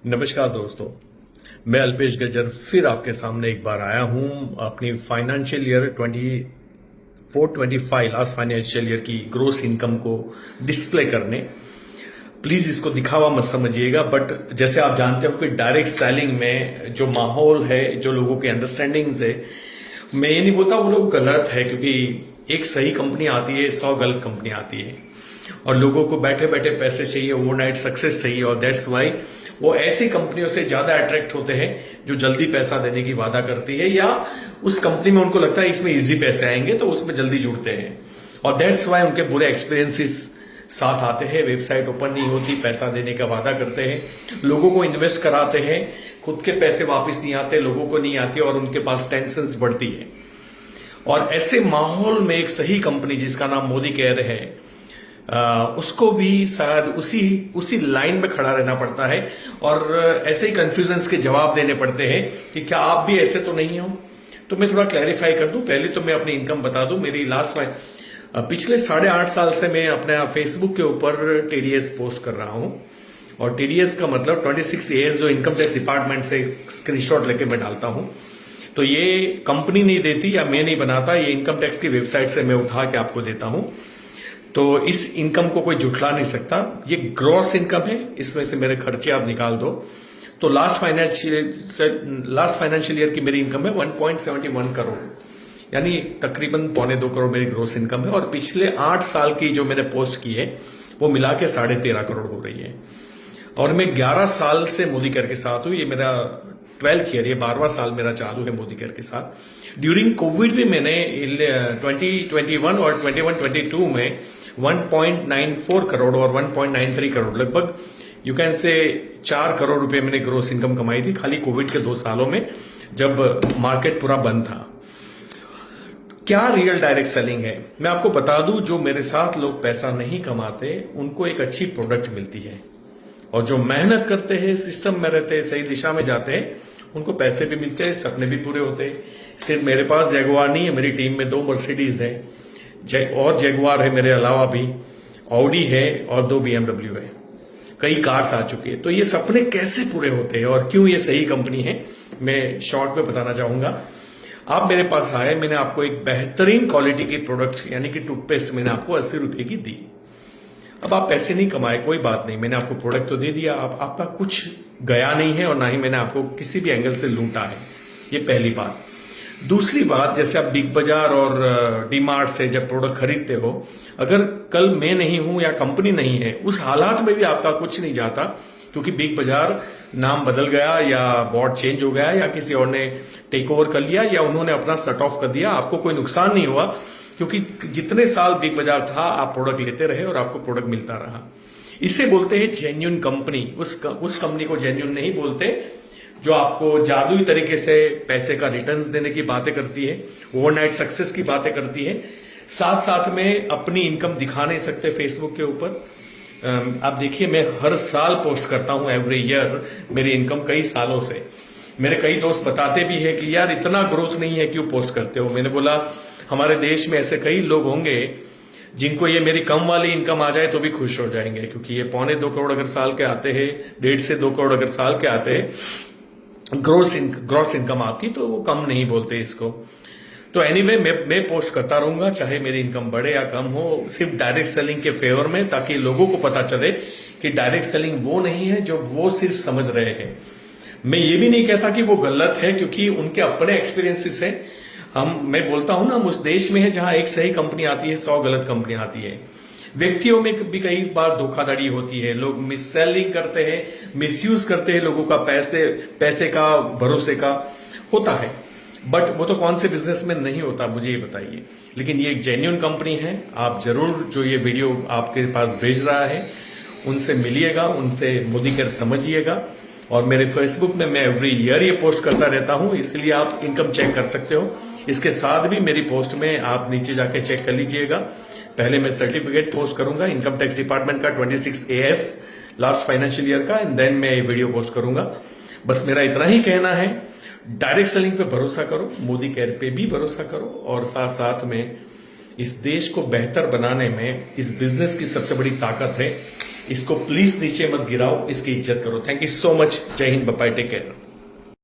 नमस्कार दोस्तों, मैं अल्पेश गजर फिर आपके सामने एक बार आया हूं अपनी financial year 24-25 last financial year की ग्रोस इनकम को डिस्प्ले करने। प्लीज इसको दिखावा मत समझिएगा, बट जैसे आप जानते हो कि डायरेक्ट सेलिंग में जो माहौल है, जो लोगों की अंडरस्टैंडिंग्स है, मैं ये नहीं बोलता वो लोग गलत है, क्योंकि एक सही कंपनी आती है, 100 गलत कंपनी आती है और लोगों को बैठे बैठे पैसे चाहिए, ओवरनाइट सक्सेस चाहिए, और दैट्स वाई वो ऐसी कंपनियों से ज्यादा अट्रैक्ट होते हैं जो जल्दी पैसा देने की वादा करती है, या उस कंपनी में उनको लगता है इसमें इजी पैसे आएंगे तो उसमें जल्दी जुड़ते हैं, और दैट्स वाई उनके बुरे एक्सपीरियंसेस साथ आते हैं। वेबसाइट ओपन नहीं होती, पैसा देने का वादा करते हैं, लोगों को इन्वेस्ट कराते हैं, खुद के पैसे वापस नहीं आते, लोगों को नहीं आती और उनके पास टेंशन बढ़ती है। और ऐसे माहौल में एक सही कंपनी जिसका नाम मोदी केयर है, उसको भी शायद उसी लाइन में खड़ा रहना पड़ता है और ऐसे ही कंफ्यूजन्स के जवाब देने पड़ते हैं कि क्या आप भी ऐसे तो नहीं हो। तो मैं थोड़ा क्लैरिफाई कर दूं, पहले तो मैं अपनी इनकम बता दूं। मेरी पिछले 8.5 साल से मैं अपने फेसबुक के ऊपर टीडीएस पोस्ट कर रहा हूं, और टीडीएस का मतलब 26 एएस जो इनकम टैक्स डिपार्टमेंट से स्क्रीनशॉट लेके मैं डालता हूं। तो ये कंपनी नहीं देती या मैं नहीं बनाता, ये इनकम टैक्स की वेबसाइट से मैं उठा के आपको देता हूं। तो इस इनकम को कोई झुठला नहीं सकता, ये ग्रॉस इनकम है, इसमें से मेरे खर्चे आप निकाल दो। तो लास्ट फाइनेंशियल ईयर की मेरी इनकम है 1.71 करोड़, यानी तकरीबन 2.25 करोड़ मेरी ग्रॉस इनकम है। और पिछले 8 साल की जो मैंने पोस्ट की है वो मिला के 13.5 करोड़ हो रही है। और मैं 11 साल से मोदी केयर के साथ हूं, ये मेरा 12th ईयर, ये 12वां साल मेरा चालू है मोदी केयर के साथ। ड्यूरिंग कोविड भी मैंने 2021 और 21-22 में 1.94 करोड़ और 1.93 करोड़, लगभग यू कैन से 4 करोड़ रुपए मैंने ग्रोस इनकम कमाई थी खाली कोविड के 2 सालों में, जब मार्केट पूरा बंद था। क्या रियल डायरेक्ट सेलिंग है मैं आपको बता दूं, जो मेरे साथ लोग पैसा नहीं कमाते उनको एक अच्छी प्रोडक्ट मिलती है, और जो मेहनत करते हैं, सिस्टम में रहते हैं, सही दिशा में जाते हैं, उनको पैसे भी मिलते हैं, सपने भी पूरे होते हैं। सिर्फ मेरे पास जैगुआर नहीं है, मेरी टीम में 2 मर्सिडीज है, और जैगुआर है मेरे अलावा भी, ऑडी है और 2 BMW है, कई कार्स आ चुकी है। तो ये सपने कैसे पूरे होते हैं और क्यों ये सही कंपनी है, मैं शॉर्ट में बताना चाहूंगा। आप मेरे पास आए, मैंने आपको एक बेहतरीन क्वालिटी की प्रोडक्ट यानी कि टूथपेस्ट मैंने आपको 80 रुपए की दी। अब आप पैसे नहीं कमाए, कोई बात नहीं, मैंने आपको प्रोडक्ट तो दे दिया, आपका कुछ गया नहीं है और ना ही मैंने आपको किसी भी एंगल से लूटा है, ये पहली बात। दूसरी बात, जैसे आप बिग बाजार और डीमार्ट से जब प्रोडक्ट खरीदते हो, अगर कल मैं नहीं हूं या कंपनी नहीं है, उस हालात में भी आपका कुछ नहीं जाता, क्योंकि बिग बाजार नाम बदल गया या बोर्ड चेंज हो गया या किसी और ने टेक ओवर कर लिया या उन्होंने अपना शट ऑफ कर दिया, आपको कोई नुकसान नहीं हुआ, क्योंकि जितने साल बिग बाजार था आप प्रोडक्ट लेते रहे और आपको प्रोडक्ट मिलता रहा। इसे बोलते हैं जेन्युइन कंपनी। उस कंपनी को जेन्युइन नहीं बोलते जो आपको जादुई तरीके से पैसे का रिटर्न्स देने की बातें करती है, ओवरनाइट सक्सेस की बातें करती है, साथ साथ में अपनी इनकम दिखा नहीं सकते फेसबुक के ऊपर। आप देखिए, मैं हर साल पोस्ट करता हूं, एवरी ईयर मेरी इनकम कई सालों से। मेरे कई दोस्त बताते भी है कि यार इतना ग्रोथ नहीं है, क्यों पोस्ट करते हो। मैंने बोला हमारे देश में ऐसे कई लोग होंगे जिनको ये मेरी कम वाली इनकम आ जाए तो भी खुश हो जाएंगे, क्योंकि ये 2.25 करोड़ अगर साल के आते हैं, 1.5 से 2 करोड़ अगर साल के आते हैं ग्रॉस इनकम आपकी, तो वो कम नहीं बोलते इसको। तो एनीवे मैं पोस्ट करता रहूंगा, चाहे मेरी इनकम बढ़े या कम हो, सिर्फ डायरेक्ट सेलिंग के फेवर में, ताकि लोगों को पता चले कि डायरेक्ट सेलिंग वो नहीं है जो वो सिर्फ समझ रहे हैं। मैं ये भी नहीं कहता कि वो गलत है, क्योंकि उनके अपने एक्सपीरियंसेस है। मैं बोलता हूं ना, हम उस देश में है जहां एक सही कंपनी आती है, 100 गलत कंपनी आती है। व्यक्तियों में भी कई बार धोखाधड़ी होती है, लोग मिस सेलिंग करते हैं, मिसयूज करते हैं लोगों का, पैसे का, भरोसे का होता है। बट वो तो कौन से बिजनेस में नहीं होता, मुझे ये बताइए। लेकिन ये एक जेन्युइन कंपनी है, आप जरूर जो ये वीडियो आपके पास भेज रहा है उनसे मिलिएगा, उनसे मोदी केयर समझिएगा। और मेरे फेसबुक में मैं एवरी ईयर ये पोस्ट करता रहता हूं, इसलिए आप इनकम चेक कर सकते हो। इसके साथ भी मेरी पोस्ट में आप नीचे जाके चेक कर लीजिएगा। पहले मैं सर्टिफिकेट पोस्ट करूंगा इनकम टैक्स डिपार्टमेंट का 26 AS लास्ट फाइनेंशियल ईयर का, एंड देन मैं ये वीडियो पोस्ट करूंगा। बस मेरा इतना ही कहना है, डायरेक्ट सेलिंग पे भरोसा करो, मोदी केयर पे भी भरोसा करो, और साथ साथ में इस देश को बेहतर बनाने में इस बिजनेस की सबसे बड़ी ताकत है इसको प्लीज नीचे मत गिराओ, इसकी इज्जत करो। Thank you so much. जय हिंद, बाय, टेक केयर।